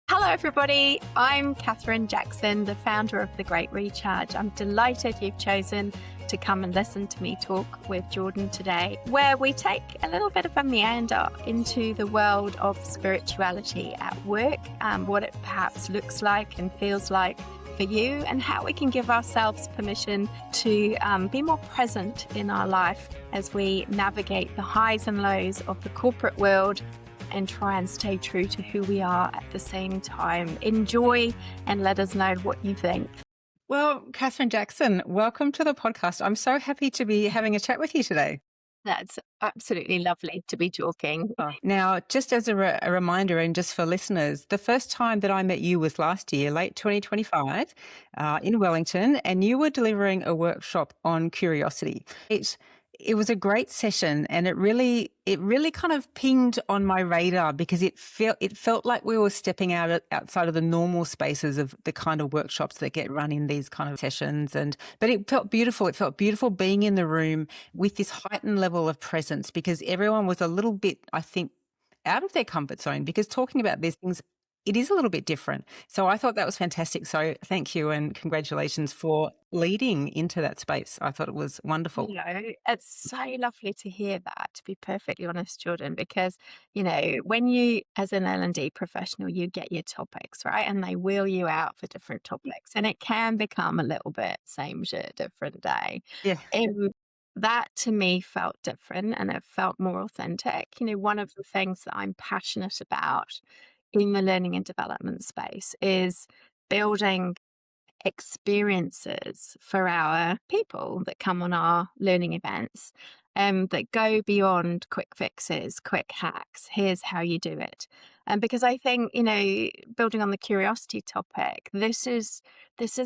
Hello, everybody. I'm Kathryn Jackson, the founder of The Great Recharge. I'm delighted you've chosen to come and listen to me talk with Jordan today, where we take a little bit of a meander into the world of spirituality at work, what it perhaps looks like and feels like for you, and how we can give ourselves permission to be more present in our life as we navigate the highs and lows of the corporate world and try and stay true to who we are at the same time. Enjoy and let us know what you think. Well, Kathryn Jackson, welcome to the podcast. I'm so happy to be having a chat with you today. That's absolutely lovely to be talking. Now, just as a reminder and just for listeners, the first time that I met you was last year, late 2025, in Wellington, and you were delivering a workshop on curiosity. It was a great session, and it really kind of pinged on my radar because it felt like we were stepping outside of the normal spaces of the kind of workshops that get run in these kind of sessions. But it felt beautiful. It felt beautiful being in the room with this heightened level of presence because everyone was a little bit, I think, out of their comfort zone because talking about these things, it is a little bit different. So I thought that was fantastic. So thank you and congratulations for leading into that space. I thought it was wonderful. It's so lovely to hear that, to be perfectly honest, Jordan, because, when you, as an L&D professional, you get your topics, right? And they wheel you out for different topics. And it can become a little bit same shit, different day. Yeah. That to me felt different and it felt more authentic. One of the things that I'm passionate about in the learning and development space is building experiences for our people that come on our learning events that go beyond quick fixes, quick hacks. Here's how you do it. And because I think, building on the curiosity topic, this is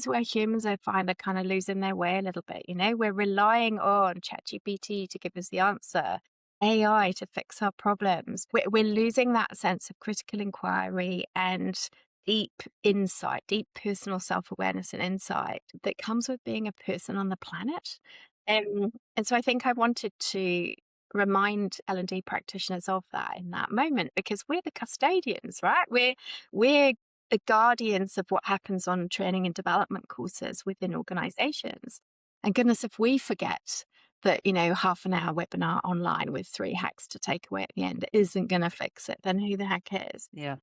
where humans I find are kind of losing their way a little bit. We're relying on ChatGPT to give us the answer, AI to fix our problems. We're losing that sense of critical inquiry and deep insight, deep personal self-awareness and insight that comes with being a person on the planet. And so I think I wanted to remind L&D practitioners of that in that moment, because we're the custodians, right? We're the guardians of what happens on training and development courses within organizations. And goodness, if we forget that, half an hour webinar online with 3 hacks to take away at the end isn't going to fix it, then who the heck is? Yeah.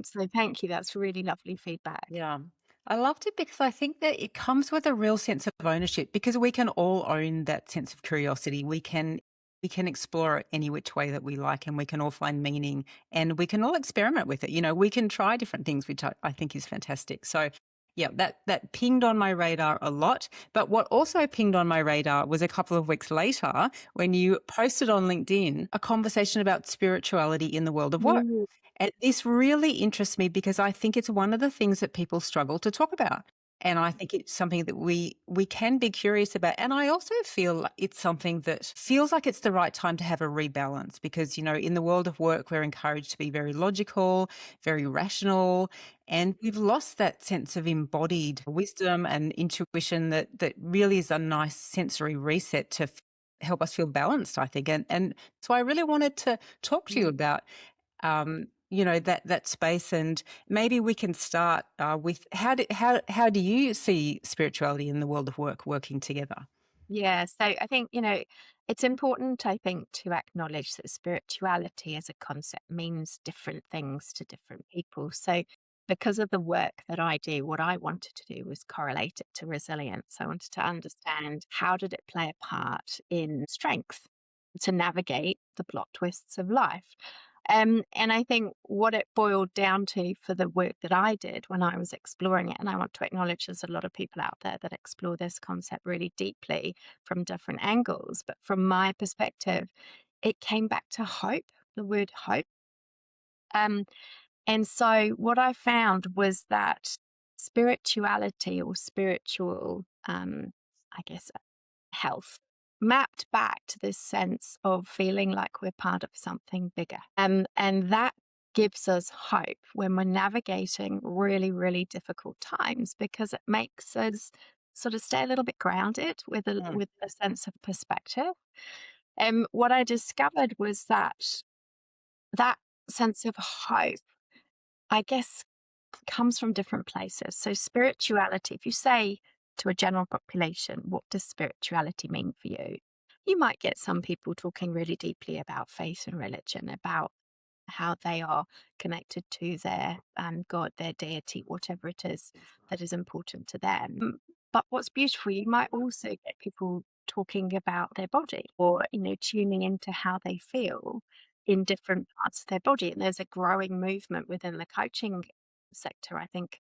So thank you. That's really lovely feedback. Yeah. I loved it because I think that it comes with a real sense of ownership because we can all own that sense of curiosity. We can explore it any which way that we like and we can all find meaning and we can all experiment with it. We can try different things, which I think is fantastic. So yeah, that pinged on my radar a lot. But what also pinged on my radar was a couple of weeks later when you posted on LinkedIn a conversation about spirituality in the world of work. Mm. And this really interests me because I think it's one of the things that people struggle to talk about. And I think it's something that we can be curious about. And I also feel like it's something that feels like it's the right time to have a rebalance because, in the world of work, we're encouraged to be very logical, very rational, and we've lost that sense of embodied wisdom and intuition that really is a nice sensory reset to help us feel balanced, I think. And so I really wanted to talk to you about that space, and maybe we can start with how do you see spirituality in the world of work working together? Yeah. So I think, it's important, I think, to acknowledge that spirituality as a concept means different things to different people. So because of the work that I do, what I wanted to do was correlate it to resilience. I wanted to understand how did it play a part in strength to navigate the plot twists of life. And I think what it boiled down to for the work that I did when I was exploring it, and I want to acknowledge there's a lot of people out there that explore this concept really deeply from different angles. But from my perspective, it came back to hope, the word hope. Um, and so what I found was that spirituality or spiritual, I guess, health mapped back to this sense of feeling like we're part of something bigger. And that gives us hope when we're navigating really, really difficult times because it makes us sort of stay a little bit grounded with Mm. with a sense of perspective. And what I discovered was that sense of hope I guess, comes from different places. So, spirituality, if you say to a general population, what does spirituality mean for you? You might get some people talking really deeply about faith and religion, about how they are connected to their God, their deity, whatever it is that is important to them. But what's beautiful, you might also get people talking about their body or, tuning into how they feel in different parts of their body. And there's a growing movement within the coaching sector, I think,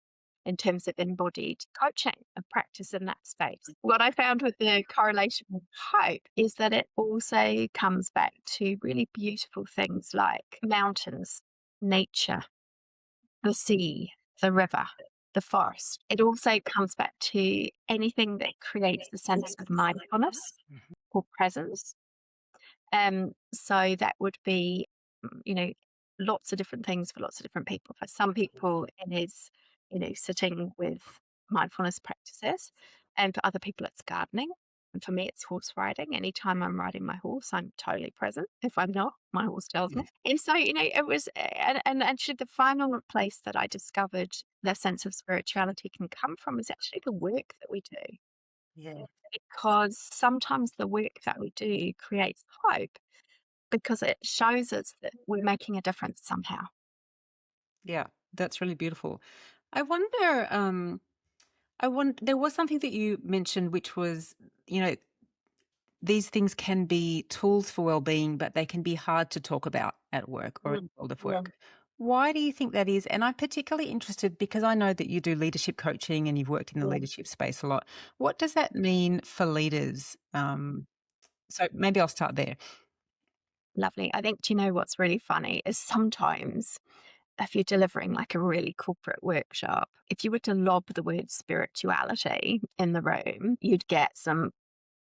in terms of embodied coaching and practice in that space. What I found with the correlation with hope is that it also comes back to really beautiful things like mountains, nature, the sea, the river, the forest. It also comes back to anything that creates a sense of mindfulness Mhm. or presence. So that would be, lots of different things for lots of different people. For some people, it is, sitting with mindfulness practices, and for other people, it's gardening. And for me, it's horse riding. Anytime I'm riding my horse, I'm totally present. If I'm not, my horse tells me. And so, it was, and actually, the final place that I discovered the sense of spirituality can come from is actually the work that we do, Yeah. because sometimes the work that we do creates hope because it shows us that we're making a difference somehow. Yeah, that's really beautiful. I wonder, there was something that you mentioned, which was, you know, these things can be tools for well-being, but they can be hard to talk about at work or in Mm, the world of yeah, work. Why do you think that is? And I'm particularly interested because I know that you do leadership coaching and you've worked in the yeah, leadership space a lot. What does that mean for leaders? So maybe I'll start there. lovely. I think, do you know what's really funny is sometimes if you're delivering like a really corporate workshop, if you were to lob the word spirituality in the room, you'd get some,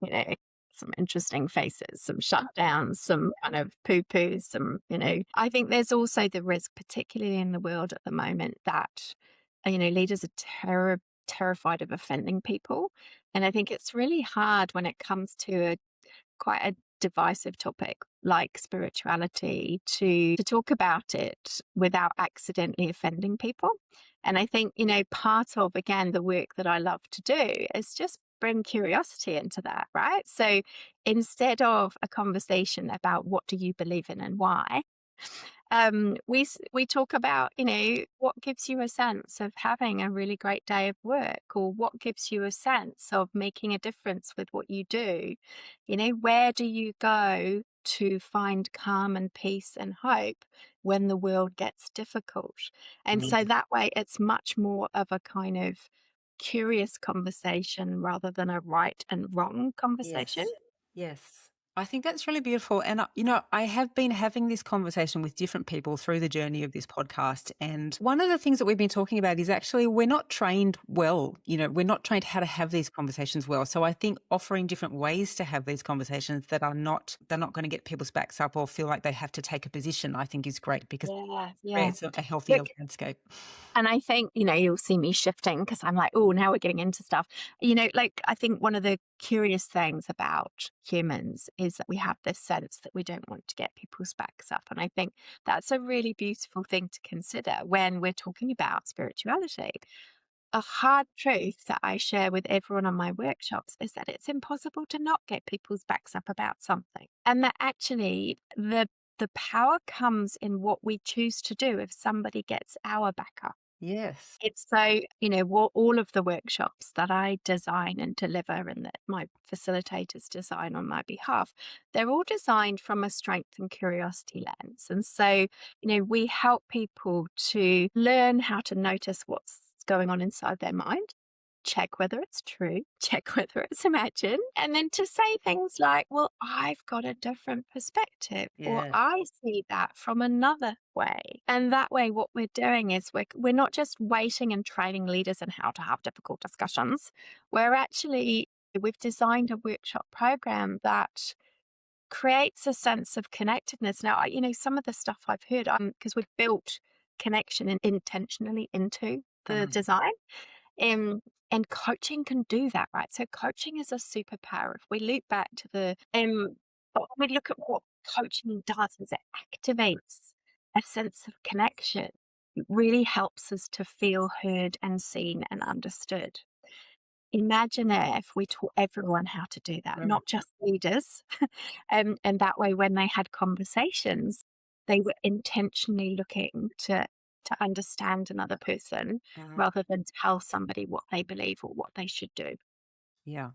you know, some interesting faces, some shutdowns, some kind of poo poos, I think there's also the risk, particularly in the world at the moment, that, leaders are terrified of offending people. And I think it's really hard when it comes to quite a divisive topic like spirituality to talk about it without accidentally offending people. And I think, part of again the work that I love to do is just bring curiosity into that, right? So instead of a conversation about what do you believe in and why, we talk about, what gives you a sense of having a really great day of work, or what gives you a sense of making a difference with what you do. Where do you go to find calm and peace and hope when the world gets difficult? And so Mm. that way, it's much more of a kind of curious conversation rather than a right and wrong conversation. Yes. Yes. I think that's really beautiful. And, I have been having this conversation with different people through the journey of this podcast. And one of the things that we've been talking about is actually we're not trained well. We're not trained how to have these conversations well. So I think offering different ways to have these conversations that they're not going to get people's backs up or feel like they have to take a position, I think is great because it Yeah, yeah. creates a healthier Look, landscape. and I think, you'll see me shifting because I'm like, oh, now we're getting into stuff. Like I think one of the curious things about humans is that we have this sense that we don't want to get people's backs up. And I think that's a really beautiful thing to consider when we're talking about spirituality. A hard truth that I share with everyone on my workshops is that it's impossible to not get people's backs up about something. And that actually the power comes in what we choose to do if somebody gets our back up. Yes. It's so, all of the workshops that I design and deliver and that my facilitators design on my behalf, they're all designed from a strength and curiosity lens. And so, we help people to learn how to notice what's going on inside their mind, check whether it's true, check whether it's imagined, and then to say things like, well, I've got a different perspective, or Yeah. I see that from another way. And that way, what we're doing is we're not just waiting and training leaders in how to have difficult discussions. We've designed a workshop program that creates a sense of connectedness. Now, some of the stuff I've heard, because we've built connection intentionally into the Um, design. Um, and coaching can do that, right? So coaching is a superpower. If we loop back to but when we look at what coaching does, is it activates a sense of connection. It really helps us to feel heard and seen and understood. Imagine if we taught everyone how to do that, Mm. not just leaders. And that way, when they had conversations, they were intentionally looking to understand another person Mhm. rather than tell somebody what they believe or what they should do. Yeah,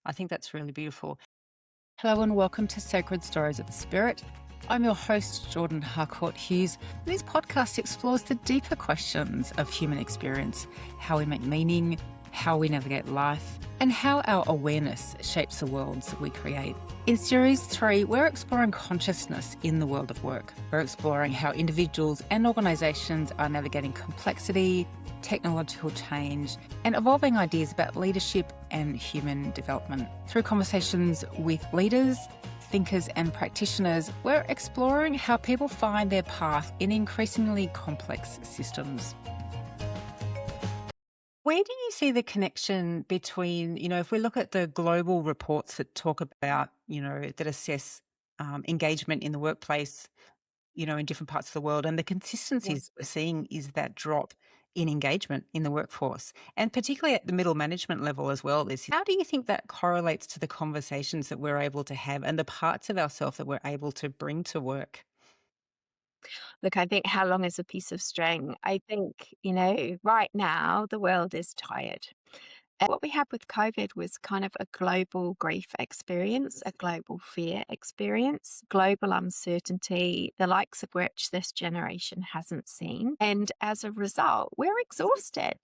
I think that's really beautiful. Hello and welcome to Sacred Stories of the Spirit. I'm your host, Jordan Harcourt Hughes. This podcast explores the deeper questions of human experience, how we make meaning, how we navigate life, and how our awareness shapes the worlds that we create. In Series 3, we're exploring consciousness in the world of work. We're exploring how individuals and organisations are navigating complexity, technological change, and evolving ideas about leadership and human development. Through conversations with leaders, thinkers, and practitioners, we're exploring how people find their path in increasingly complex systems. Where do you see the connection between, if we look at the global reports that talk about, that assess engagement in the workplace, in different parts of the world, and the consistencies we're seeing is that drop in engagement in the workforce, and particularly at the middle management level as well. How do you think that correlates to the conversations that we're able to have and the parts of ourselves that we're able to bring to work? Look, I think how long is a piece of string? I think, right now the world is tired. What we had with COVID was kind of a global grief experience, a global fear experience, global uncertainty, the likes of which this generation hasn't seen. And as a result, we're exhausted.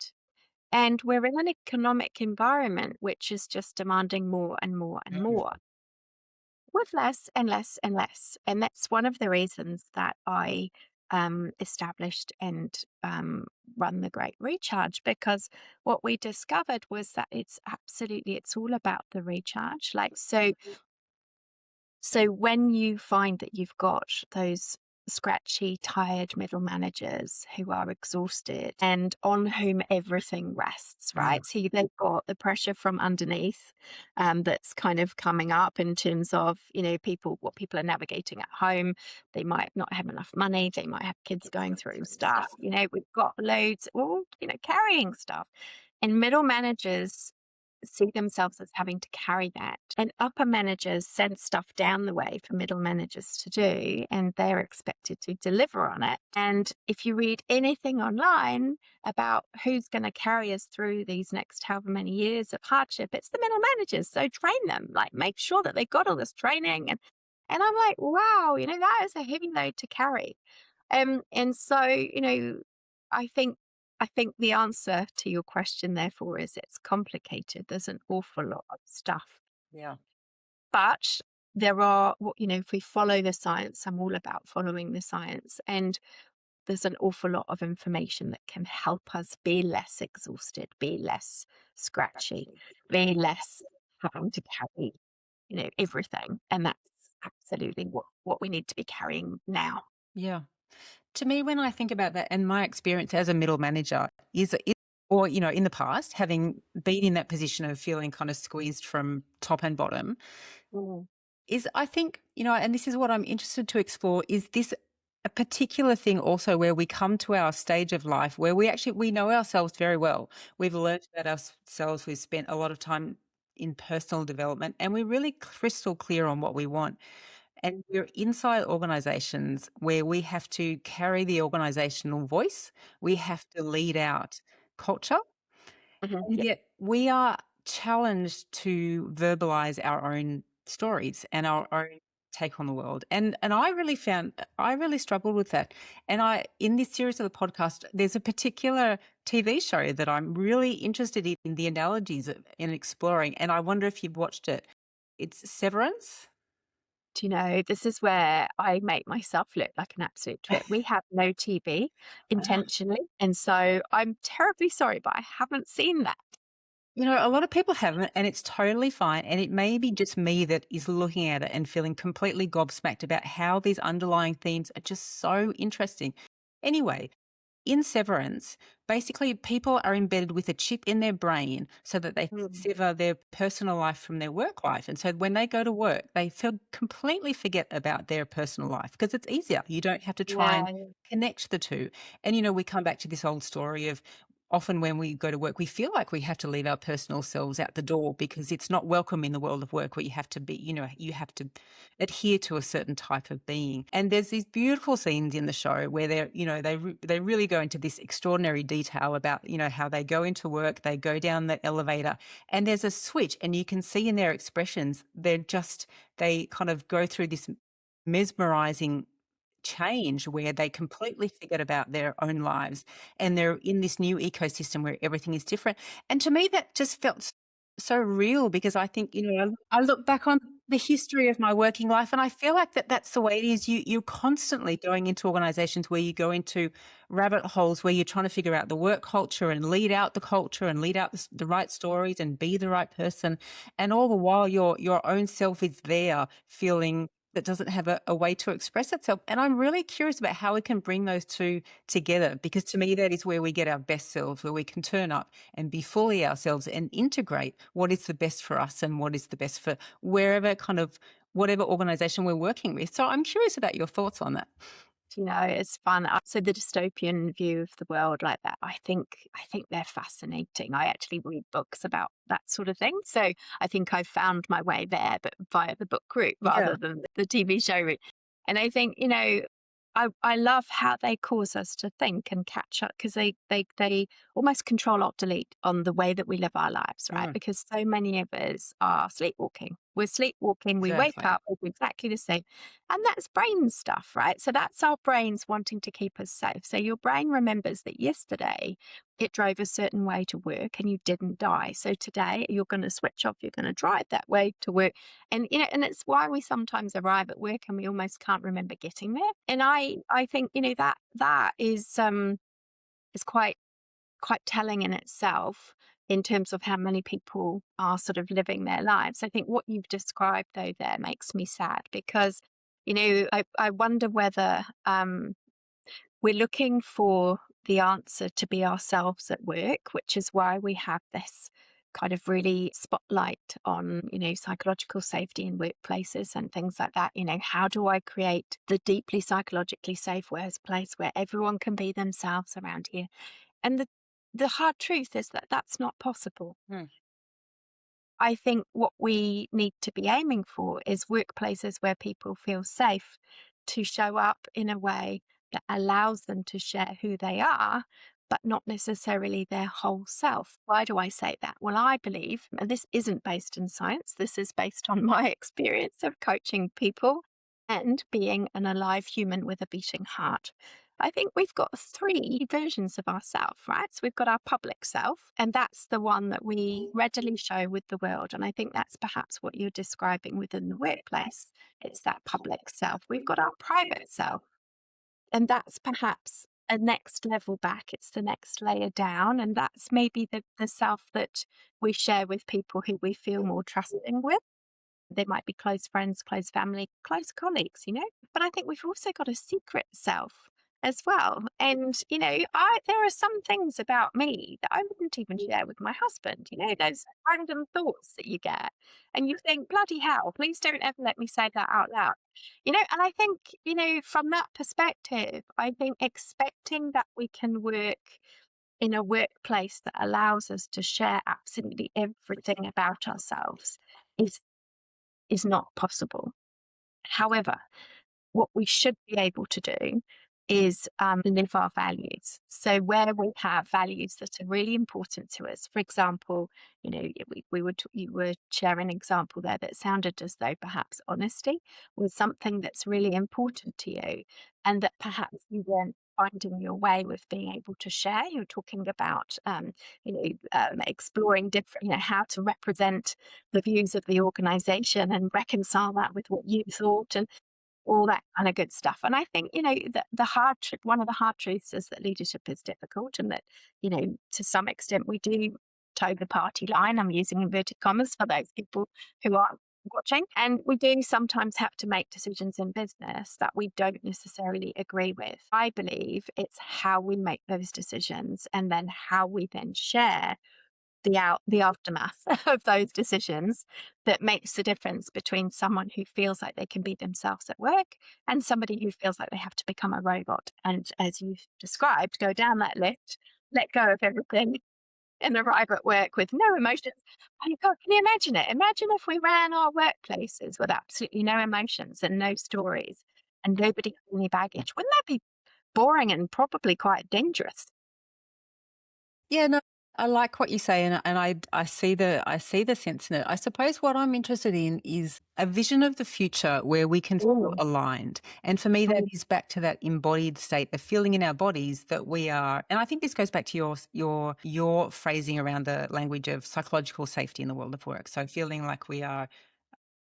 And we're in an economic environment which is just demanding more and more and more with less and less and less. And that's one of the reasons that I established and run the Great Recharge, because what we discovered was that it's all about the recharge. So when you find that you've got those scratchy, tired middle managers who are exhausted and on whom everything rests, Mm. right? So they've got the pressure from underneath that's kind of coming up in terms of, what people are navigating at home. They might not have enough money. They might have kids going through stuff. We've got loads, all, carrying stuff. And middle managers see themselves as having to carry that. And upper managers send stuff down the way for middle managers to do, and they're expected to deliver on it. And if you read anything online about who's going to carry us through these next however many years of hardship, it's the middle managers. So train them, like make sure that they got all this training. And I'm like, wow, that is a heavy load to carry. And so, I think I think the answer to your question, therefore, is it's complicated. There's an awful lot of stuff. Yeah. But there are, if we follow the science, I'm all about following the science. And there's an awful lot of information that can help us be less exhausted, be less scratchy, be less having to carry, everything. And that's absolutely what we need to be carrying now. Yeah. To me, when I think about that, and my experience as a middle manager or, in the past, having been in that position of feeling kind of squeezed from top and bottom, Mm. is I think, and this is what I'm interested to explore, is this a particular thing also where we come to our stage of life where we know ourselves very well. We've learned about ourselves. We've spent a lot of time in personal development and we're really crystal clear on what we want. And we're inside organizations where we have to carry the organizational voice. We have to lead out culture. Mhm. And yet we are challenged to verbalize our own stories and our own take on the world. And I really struggled with that. And in this series of the podcast, there's a particular TV show that I'm really interested in the analogies in exploring. And I wonder if you've watched it. It's Severance. Do you know, this is where I make myself look like an absolute twit. We have no TV intentionally. And so I'm terribly sorry, but I haven't seen that. A lot of people haven't, and it's totally fine. And it may be just me that is looking at it and feeling completely gobsmacked about how these underlying themes are just so interesting. Anyway, in severance, basically people are embedded with a chip in their brain so that they can Mm. sever their personal life from their work life. And so when they go to work, they feel completely forget about their personal life because it's easier. You don't have to try Yeah, and connect the two. And, you know, we come back to this old story of often when we go to work, we feel like we have to leave our personal selves out the door because it's not welcome in the world of work where you have to be, you know, you have to adhere to a certain type of being. And there's these beautiful scenes in the show where they're, you know, they really go into this extraordinary detail about, you know, how they go into work, they go down the elevator, and there's a switch, and you can see in their expressions, they kind of go through this mesmerizing change where they completely forget about their own lives and they're in this new ecosystem where everything is different. And to me, that just felt so real because I think, you know, I look back on the history of my working life and I feel like that's the way it is. You're constantly going into organizations where you go into rabbit holes where you're trying to figure out the work culture and lead out the culture and lead out the right stories and be the right person. And all the while your own self is there feeling that doesn't have a way to express itself. And I'm really curious about how we can bring those two together because to me, that is where we get our best selves, where we can turn up and be fully ourselves and integrate what is the best for us and what is the best for wherever kind of whatever organization we're working with. So I'm curious about your thoughts on that. you know, it's fun. So the dystopian view of the world like that, I think they're fascinating. I actually read books about that sort of thing. So I think I found my way there, but via the book route Yeah. rather than the TV show route. And I think, you know, I love how they cause us to think and catch up because they almost control alt delete on the way that we live our lives, right? Mm, Because so many of us are sleepwalking. We're sleepwalking, we wake exactly. up, we do exactly the same. And that's brain stuff, right? So that's our brains wanting to keep us safe. So your brain remembers that yesterday it drove a certain way to work and you didn't die. So today you're going to switch off, you're going to drive that way to work. And you know, and it's why we sometimes arrive at work and we almost can't remember getting there. And I think, you know, that is quite telling in itself in terms of how many people are sort of living their lives. I think what you've described though there makes me sad because, you know, I wonder whether we're looking for the answer to be ourselves at work, which is why we have this kind of really spotlight on, you know, psychological safety in workplaces and things like that. You know, how do I create the deeply psychologically safe workplace where everyone can be themselves around here? And the hard truth is that that's not possible. Mm, I think what we need to be aiming for is workplaces where people feel safe to show up in a way that allows them to share who they are, but not necessarily their whole self. Why do I say that? Well, I believe, and this isn't based in science, this is based on my experience of coaching people and being an alive human with a beating heart. I think we've got three versions of ourselves, right? So we've got our public self, and that's the one that we readily show with the world. And I think that's perhaps what you're describing within the workplace. It's that public self. We've got our private self, and that's perhaps a next level back. It's the next layer down. And that's maybe the self that we share with people who we feel more trusting with. They might be close friends, close family, close colleagues, you know? But I think we've also got a secret self as well. And, you know, there are some things about me that I wouldn't even share with my husband, you know, those random thoughts that you get. And you think, bloody hell, please don't ever let me say that out loud. You know, and I think, you know, from that perspective, I think expecting that we can work in a workplace that allows us to share absolutely everything about ourselves is is not possible. However, what we should be able to do is live our values. So where we have values that are really important to us, for example, you know, you were sharing an example there that sounded as though perhaps honesty was something that's really important to you, and that perhaps you weren't finding your way with being able to share. You're talking about, exploring different, you know, how to represent the views of the organisation and reconcile that with what you thought and all that kind of good stuff. And I think, you know, one of the hard truths is that leadership is difficult and that, you know, to some extent we do toe the party line. I'm using inverted commas for those people who aren't watching. And we do sometimes have to make decisions in business that we don't necessarily agree with. I believe it's how we make those decisions and then how we then share the aftermath of those decisions that makes the difference between someone who feels like they can be themselves at work and somebody who feels like they have to become a robot. And as you've described, go down that lift, let go of everything and arrive at work with no emotions. Oh my God, can you imagine it? Imagine if we ran our workplaces with absolutely no emotions and no stories and nobody had any baggage. Wouldn't that be boring and probably quite dangerous? Yeah, no, I like what you say, and I see the sense in it. I suppose what I'm interested in is a vision of the future where we can feel Mm, aligned. And for me, that mm, is back to that embodied state of feeling in our bodies that we are. And I think this goes back to your phrasing around the language of psychological safety in the world of work. So feeling like we are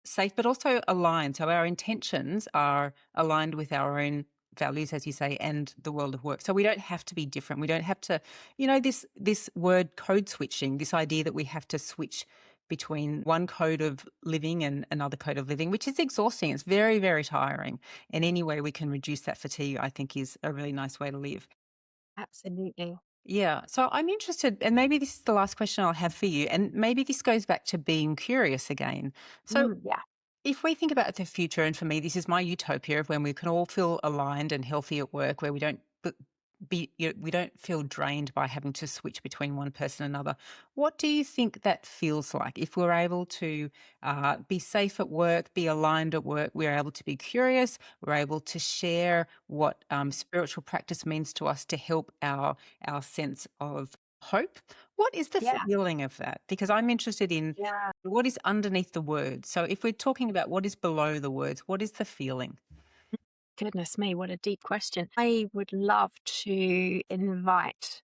safe, but also aligned. So our intentions are aligned with our own values, as you say, and the world of work. So we don't have to be different. We don't have to, this word code switching, this idea that we have to switch between one code of living and another code of living, which is exhausting. It's very, very tiring. And any way we can reduce that fatigue, I think, is a really nice way to live. absolutely. Yeah. So I'm interested, and maybe this is the last question I'll have for you. And maybe this goes back to being curious again. So Yeah. if we think about the future, and for me, this is my utopia of when we can all feel aligned and healthy at work, where we don't we don't feel drained by having to switch between one person and another. What do you think that feels like? If we're able to be safe at work, be aligned at work, we're able to be curious, we're able to share what spiritual practice means to us to help our sense of hope. What is the Yeah. feeling of that? Because I'm interested in Yeah. what is underneath the words? So if we're talking about what is below the words, what is the feeling? Goodness me, what a deep question. I would love to invite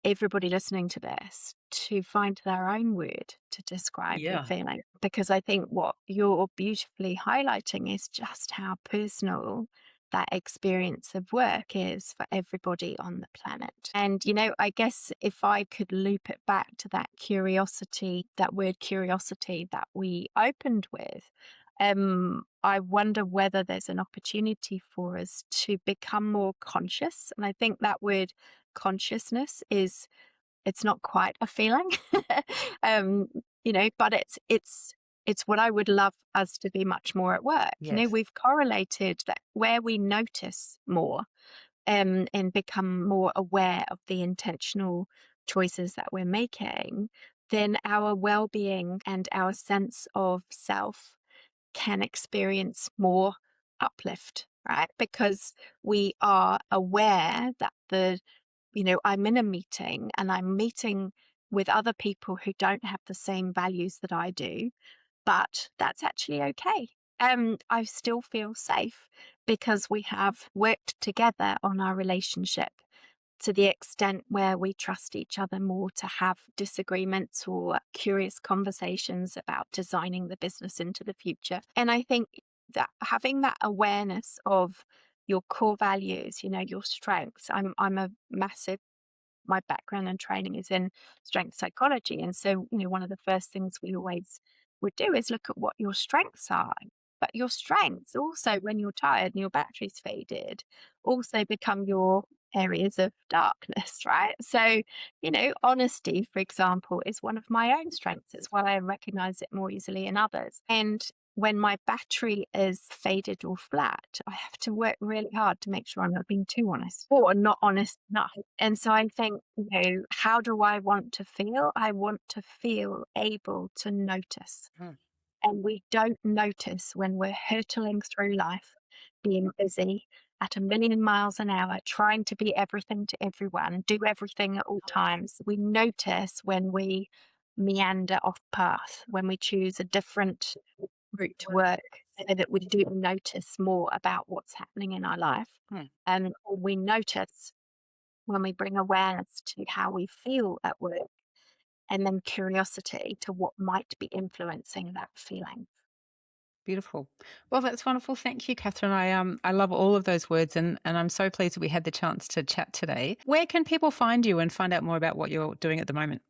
everybody listening to this to find their own word to describe the Yeah. feeling. Because I think what you're beautifully highlighting is just how personal that experience of work is for everybody on the planet. And, I guess if I could loop it back to that curiosity, that word curiosity that we opened with, I wonder whether there's an opportunity for us to become more conscious. And I think that word consciousness is it's not quite a feeling. um, but it's what I would love us to be much more at work. Yes. We've correlated that where we notice more and become more aware of the intentional choices that we're making, then our well-being and our sense of self can experience more uplift, right? Because we are aware that I'm in a meeting and I'm meeting with other people who don't have the same values that I do, but that's actually okay. I still feel safe because we have worked together on our relationship to the extent where we trust each other more to have disagreements or curious conversations about designing the business into the future. And I think that having that awareness of your core values, your strengths. I'm a massive my background and training is in strength psychology. And so, one of the first things we always would do is look at what your strengths are. But your strengths also, when you're tired and your battery's faded, also become your areas of darkness, right? So, honesty, for example, is one of my own strengths. It's why I recognize it more easily in others. And when my battery is faded or flat, I have to work really hard to make sure I'm not being too honest or not honest enough. And so I think, how do I want to feel? I want to feel able to notice. Mm. And we don't notice when we're hurtling through life, being busy at a million miles an hour, trying to be everything to everyone, do everything at all times. We notice when we meander off path, when we choose a different route to work, so that we do notice more about what's happening in our life. Hmm. And we notice when we bring awareness to how we feel at work and then curiosity to what might be influencing that feeling. Beautiful. Well, that's wonderful. Thank you, Catherine. I love all of those words, and I'm so pleased that we had the chance to chat today. Where can people find you and find out more about what you're doing at the moment?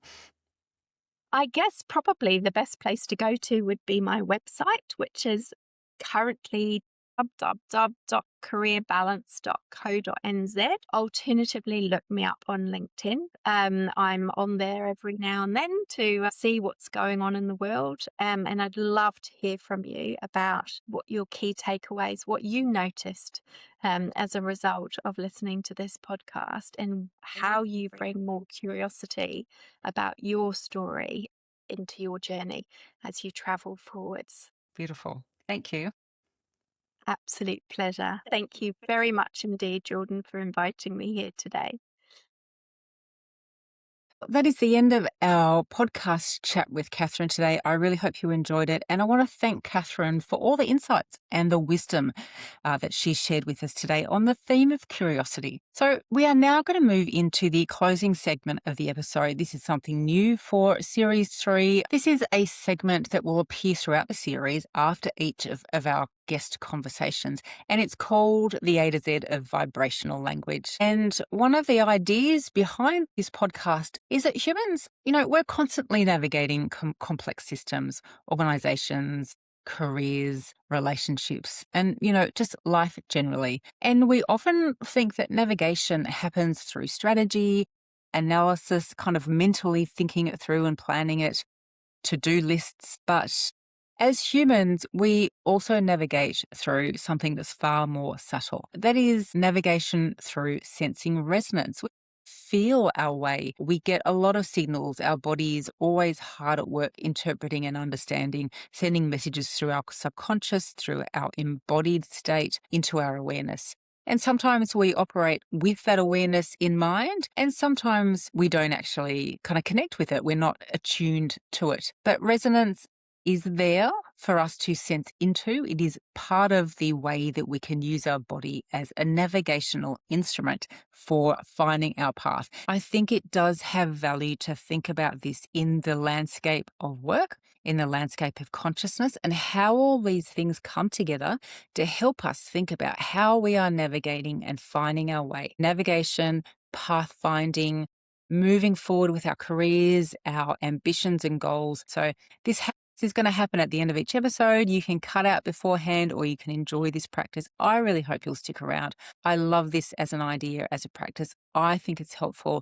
I guess probably the best place to go to would be my website, which is currently www.careerbalance.co.nz. Alternatively, look me up on LinkedIn. I'm on there every now and then to see what's going on in the world. And I'd love to hear from you about what your key takeaways, what you noticed as a result of listening to this podcast, and how you bring more curiosity about your story into your journey as you travel forwards. Beautiful. Thank you. Absolute pleasure. Thank you very much indeed, Jordan, for inviting me here today. That is the end of our podcast chat with Kathryn today. I really hope you enjoyed it. And I want to thank Kathryn for all the insights and the wisdom that she shared with us today on the theme of curiosity. So we are now going to move into the closing segment of the episode. This is something new for Series 3. This is a segment that will appear throughout the series after each of our guest conversations, and it's called the A to Z of vibrational language. And one of the ideas behind this podcast is that humans, we're constantly navigating complex systems, organizations, careers, relationships, and, just life generally. And we often think that navigation happens through strategy, analysis, kind of mentally thinking it through and planning it, to-do lists. But as humans, we also navigate through something that's far more subtle. That is navigation through sensing resonance. We feel our way. We get a lot of signals. Our body is always hard at work interpreting and understanding, sending messages through our subconscious, through our embodied state into our awareness. And sometimes we operate with that awareness in mind, and sometimes we don't actually kind of connect with it. We're not attuned to it. But resonance is there for us to sense into. It is part of the way that we can use our body as a navigational instrument for finding our path. I think it does have value to think about this in the landscape of work, in the landscape of consciousness, and how all these things come together to help us think about how we are navigating and finding our way. Navigation, pathfinding, moving forward with our careers, our ambitions and goals. So this is going to happen at the end of each episode. You can cut out beforehand or you can enjoy this practice. I really hope you'll stick around. I love this as an idea, as a practice. I think it's helpful.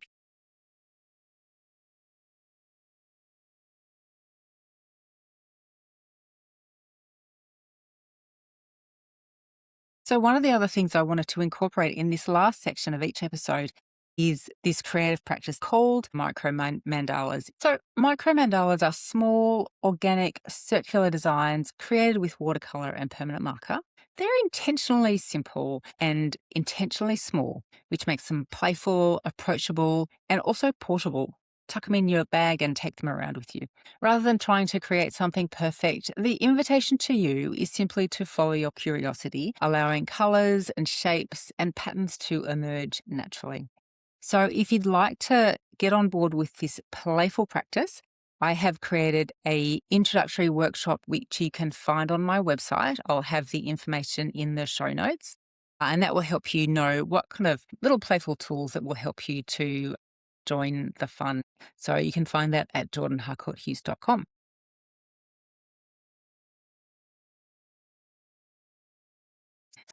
So one of the other things I wanted to incorporate in this last section of each episode is this creative practice called micro mandalas. So micro mandalas are small, organic, circular designs created with watercolor and permanent marker. They're intentionally simple and intentionally small, which makes them playful, approachable, and also portable. Tuck them in your bag and take them around with you. Rather than trying to create something perfect, the invitation to you is simply to follow your curiosity, allowing colors and shapes and patterns to emerge naturally. So if you'd like to get on board with this playful practice, I have created an introductory workshop which you can find on my website. I'll have the information in the show notes, and that will help you know what kind of little playful tools that will help you to join the fun. So you can find that at jordanharcourthughes.com.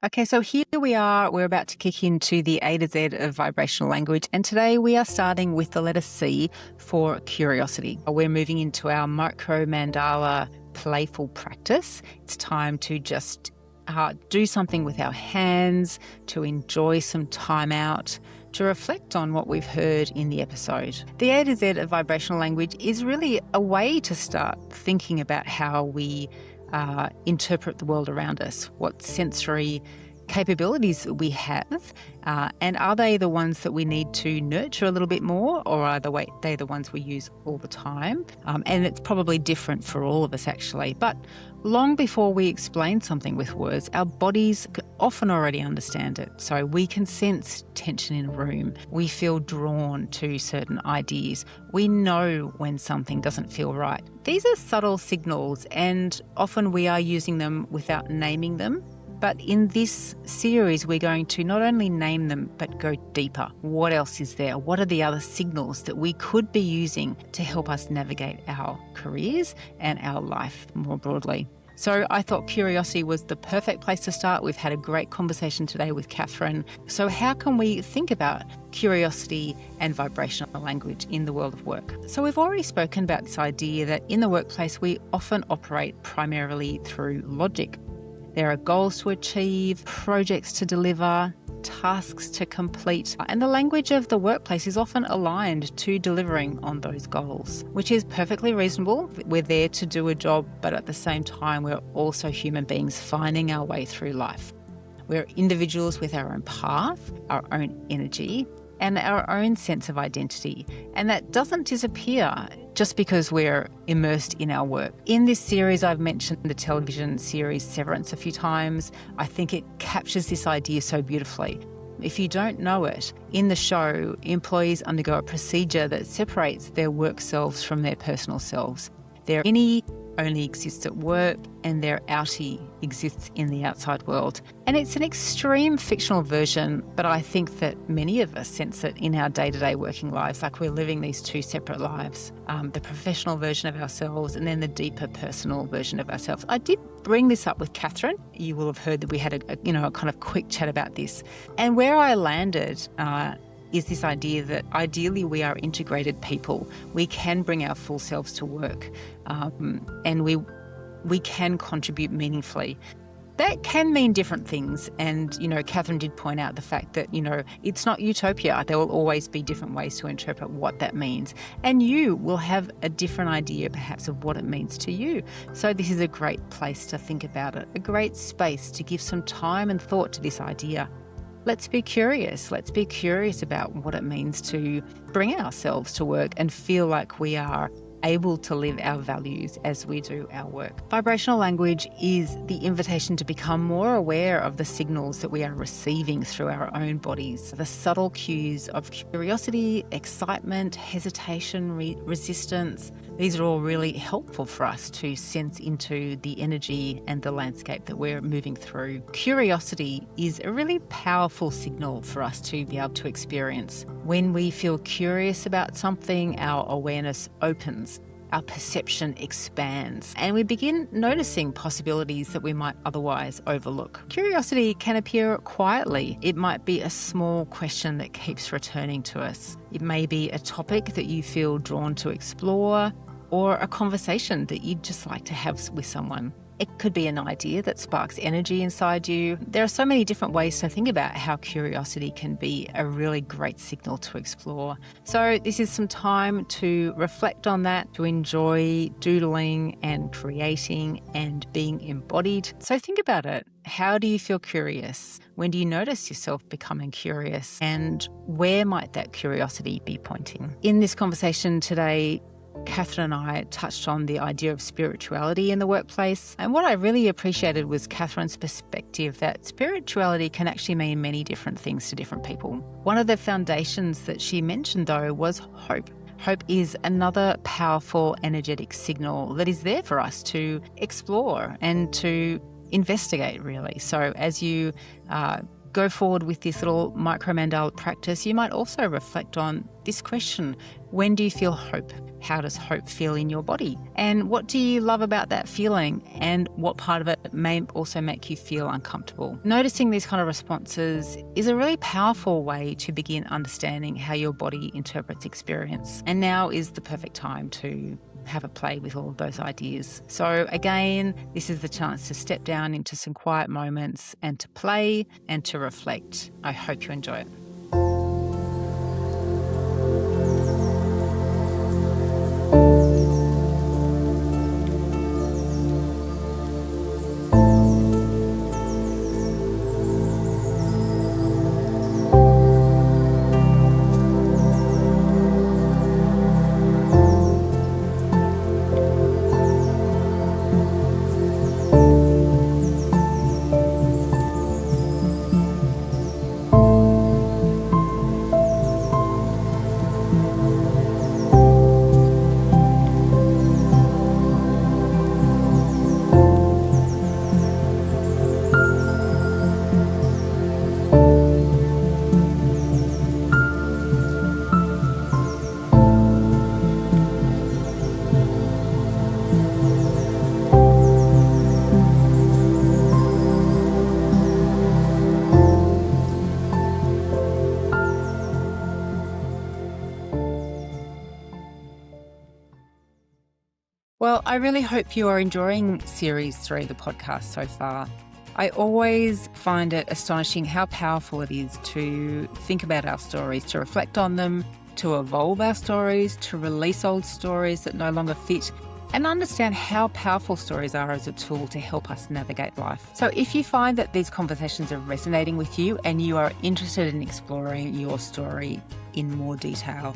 Okay, so here we are. We're about to kick into the A to Z of vibrational language. And today we are starting with the letter C for curiosity. We're moving into our micro mandala playful practice. It's time to just do something with our hands, to enjoy some time out, to reflect on what we've heard in the episode. The A to Z of vibrational language is really a way to start thinking about how we interpret the world around us, what sensory capabilities we have, and are they the ones that we need to nurture a little bit more, or are they the ones we use all the time? And it's probably different for all of us, actually. But long before we explain something with words, our bodies often already understand it. So we can sense tension in a room. We feel drawn to certain ideas. We know when something doesn't feel right. These are subtle signals, and often we are using them without naming them. But in this series, we're going to not only name them, but go deeper. What else is there? What are the other signals that we could be using to help us navigate our careers and our life more broadly? So I thought curiosity was the perfect place to start. We've had a great conversation today with Kathryn. So how can we think about curiosity and vibrational language in the world of work? So we've already spoken about this idea that in the workplace, we often operate primarily through logic. There are goals to achieve, projects to deliver, tasks to complete, and the language of the workplace is often aligned to delivering on those goals, which is perfectly reasonable. We're there to do a job, but at the same time, we're also human beings finding our way through life. We're individuals with our own path, our own energy, and our own sense of identity. And that doesn't disappear just because we're immersed in our work. In this series, I've mentioned the television series Severance a few times. I think it captures this idea so beautifully. If you don't know it, in the show, employees undergo a procedure that separates their work selves from their personal selves. Their innie only exists at work and their outie exists in the outside world. And it's an extreme fictional version, but I think that many of us sense it in our day-to-day working lives, like we're living these two separate lives, the professional version of ourselves and then the deeper personal version of ourselves. I did bring this up with Kathryn. You will have heard that we had a kind of quick chat about this. And where I landed is this idea that ideally we are integrated people. We can bring our full selves to work, and we can contribute meaningfully. That can mean different things. And, Kathryn did point out the fact that, it's not utopia. There will always be different ways to interpret what that means. And you will have a different idea perhaps of what it means to you. So this is a great place to think about it, a great space to give some time and thought to this idea. Let's be curious. Let's be curious about what it means to bring ourselves to work and feel like we are able to live our values as we do our work. Vibrational language is the invitation to become more aware of the signals that we are receiving through our own bodies, the subtle cues of curiosity, excitement, hesitation, resistance. These are all really helpful for us to sense into the energy and the landscape that we're moving through. Curiosity is a really powerful signal for us to be able to experience. When we feel curious about something, our awareness opens, our perception expands, and we begin noticing possibilities that we might otherwise overlook. Curiosity can appear quietly. It might be a small question that keeps returning to us. It may be a topic that you feel drawn to explore, or a conversation that you'd just like to have with someone. It could be an idea that sparks energy inside you. There are so many different ways to think about how curiosity can be a really great signal to explore. So this is some time to reflect on that, to enjoy doodling and creating and being embodied. So think about it. How do you feel curious? When do you notice yourself becoming curious? And where might that curiosity be pointing? In this conversation today, Kathryn and I touched on the idea of spirituality in the workplace. And what I really appreciated was Kathryn's perspective that spirituality can actually mean many different things to different people. One of the foundations that she mentioned, though, was hope. Hope is another powerful energetic signal that is there for us to explore and to investigate, really. So as you go forward with this little micro-mandala practice, you might also reflect on this question: when do you feel hope? How does hope feel in your body? And what do you love about that feeling? And what part of it may also make you feel uncomfortable? Noticing these kind of responses is a really powerful way to begin understanding how your body interprets experience. And now is the perfect time to have a play with all of those ideas. So again, this is the chance to step down into some quiet moments and to play and to reflect. I hope you enjoy it. Well, I really hope you are enjoying series 3 of the podcast so far. I always find it astonishing how powerful it is to think about our stories, to reflect on them, to evolve our stories, to release old stories that no longer fit, and understand how powerful stories are as a tool to help us navigate life. So if you find that these conversations are resonating with you and you are interested in exploring your story in more detail,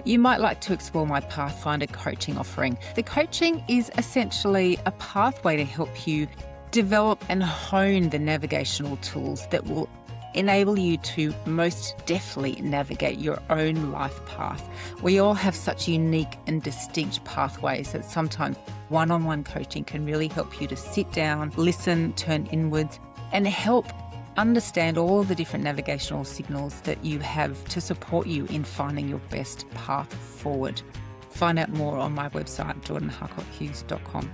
you might like to explore my Pathfinder coaching offering. The coaching is essentially a pathway to help you develop and hone the navigational tools that will enable you to most deftly navigate your own life path. We all have such unique and distinct pathways that sometimes one-on-one coaching can really help you to sit down, listen, turn inwards, and help understand all the different navigational signals that you have to support you in finding your best path forward. Find out more on my website, jordanharcourthughes.com.